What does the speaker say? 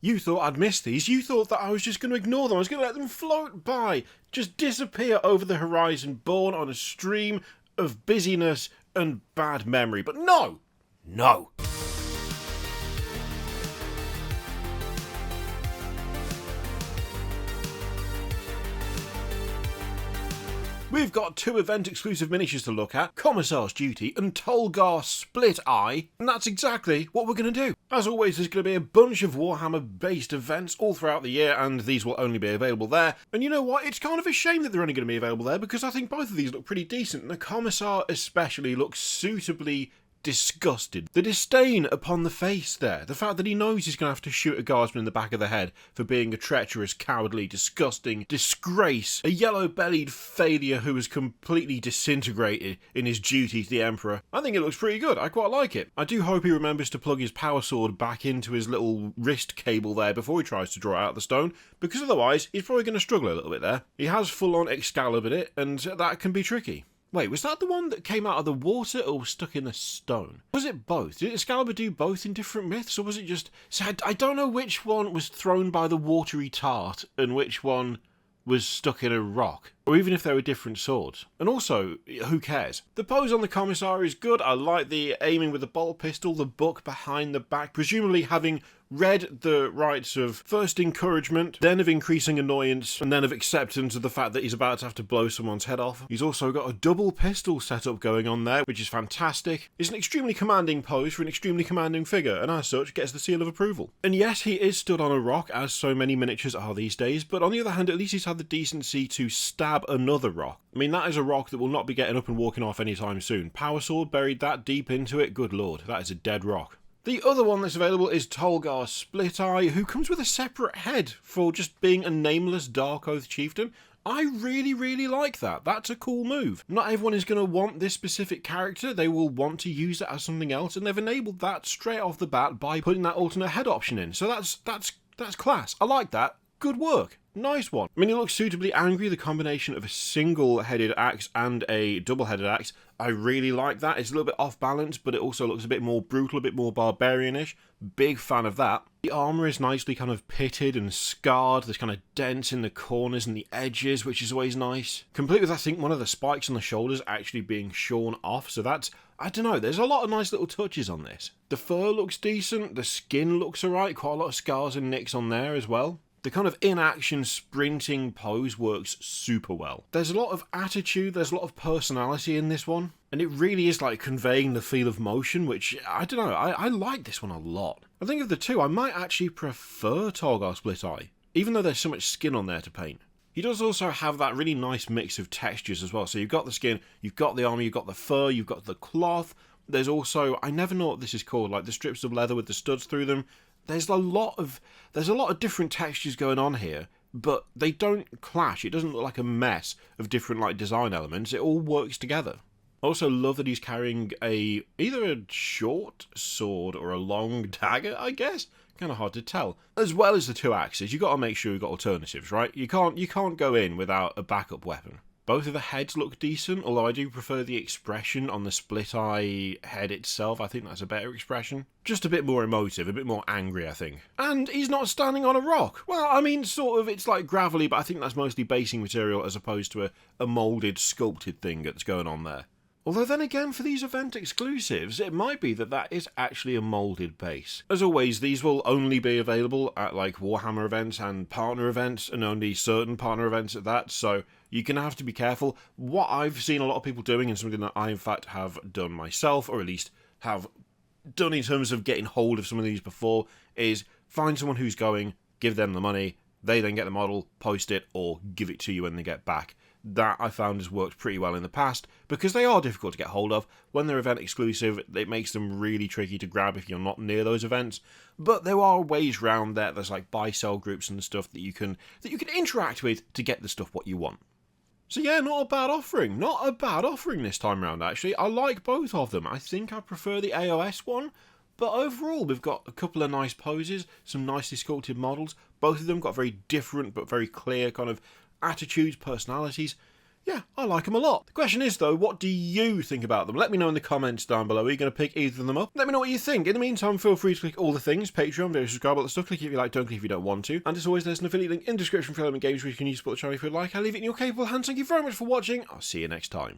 You thought I'd missed these. You thought that I was just going to ignore them. I was going to let them float by, just disappear over the horizon, borne on a stream of busyness and bad memory. But no! No! We've got 2 event-exclusive miniatures to look at, Commissar's Duty and Tolgar Split Eye, and that's exactly what we're going to do. As always, there's going to be a bunch of Warhammer-based events all throughout the year, and these will only be available there. And you know what? It's kind of a shame that they're only going to be available there, because I think both of these look pretty decent, and the Commissar especially looks suitably disgusted. The disdain upon the face there, the fact that he knows he's going to have to shoot a guardsman in the back of the head for being a treacherous, cowardly, disgusting disgrace, a yellow-bellied failure who has completely disintegrated in his duty to the Emperor. I think it looks pretty good. I quite like it. I do hope he remembers to plug his power sword back into his little wrist cable there before he tries to draw it out the stone, because otherwise he's probably going to struggle a little bit there. He has full-on Excalibur it, and that can be tricky. Wait, was that the one that came out of the water or was stuck in the stone? Was it both? Did Excalibur do both in different myths, or was it just... So I don't know which one was thrown by the watery tart and which one was stuck in a rock, or even if they were different swords. And also, who cares? The pose on the Commissar is good. I like the aiming with the bolt pistol, the book behind the back, presumably having read the rites of first encouragement, then of increasing annoyance, and then of acceptance of the fact that he's about to have to blow someone's head off. He's also got a double pistol setup going on there, which is fantastic. It's an extremely commanding pose for an extremely commanding figure, and as such gets the seal of approval. And yes, he is stood on a rock, as so many miniatures are these days, but on the other hand, at least he's had the decency to stab another rock. I mean, that is a rock that will not be getting up and walking off anytime soon. Power sword buried that deep into it, good lord, that is a dead rock. The other one that's available is Tolgar Split Eye, who comes with a separate head for just being a nameless Dark Oath chieftain. I really like that. That's a cool move. Not everyone is going to want this specific character. They will want to use it as something else, and they've enabled that straight off the bat by putting that alternate head option in. So that's class. I like that. Good work. Nice one. I mean, he looks suitably angry, the combination of a single-headed axe and a double-headed axe. I really like that. It's a little bit off balance, but it also looks a bit more brutal, a bit more barbarianish. Big fan of that. The armour is nicely kind of pitted and scarred. There's kind of dents in the corners and the edges, which is always nice. Complete with, I think, one of the spikes on the shoulders actually being shorn off, so that's... I don't know, there's a lot of nice little touches on this. The fur looks decent, the skin looks alright, quite a lot of scars and nicks on there as well. The kind of in-action sprinting pose works super well. There's a lot of attitude, there's a lot of personality in this one, and it really is like conveying the feel of motion, which, I don't know, I like this one a lot. I think of the two, I might actually prefer Tolgar Split Eye, even though there's so much skin on there to paint. He does also have that really nice mix of textures as well, so you've got the skin, you've got the armour, you've got the fur, you've got the cloth. There's also, I never know what this is called, like the strips of leather with the studs through them. There's a lot of different textures going on here, but they don't clash. It doesn't look like a mess of different like design elements. It all works together. I also love that he's carrying either a short sword or a long dagger, I guess. Kind of hard to tell. As well as the 2 axes, you've got to make sure you've got alternatives, right? You can't go in without a backup weapon. Both of the heads look decent, although I do prefer the expression on the Split Eye head itself. I think that's a better expression. Just a bit more emotive, a bit more angry, I think. And he's not standing on a rock. Well, I mean, sort of, it's like gravelly, but I think that's mostly basing material as opposed to a moulded, sculpted thing that's going on there. Although then again, for these event exclusives, it might be that is actually a moulded base. As always, these will only be available at like Warhammer events and partner events, and only certain partner events at that, so you're going to have to be careful. What I've seen a lot of people doing, and something that I in fact have done myself, or at least have done in terms of getting hold of some of these before, is find someone who's going, give them the money, they then get the model, post it, or give it to you when they get back. That I found has worked pretty well in the past, because they are difficult to get hold of. When they're event exclusive, it makes them really tricky to grab if you're not near those events. But there are ways around there. There's like buy-sell groups and stuff that you can interact with to get the stuff what you want. So yeah, not a bad offering. Not a bad offering this time around, actually. I like both of them. I think I prefer the AOS one. But overall, we've got a couple of nice poses, some nicely sculpted models. Both of them got very different but very clear kind of attitudes, personalities. yeah, I like them a lot. The question is, though, what do you think about them? Let me know in the comments down below. Are you going to pick either of them up? Let me know what you think. In the meantime, feel free to click all the things, Patreon, video, subscribe, all that stuff. Click if you like, don't click if you don't want to. And as always, there's an affiliate link in the description for Element Games where you can use support the channel if you'd like. I'll leave it in your capable hands. Thank you very much for watching. I'll see you next time.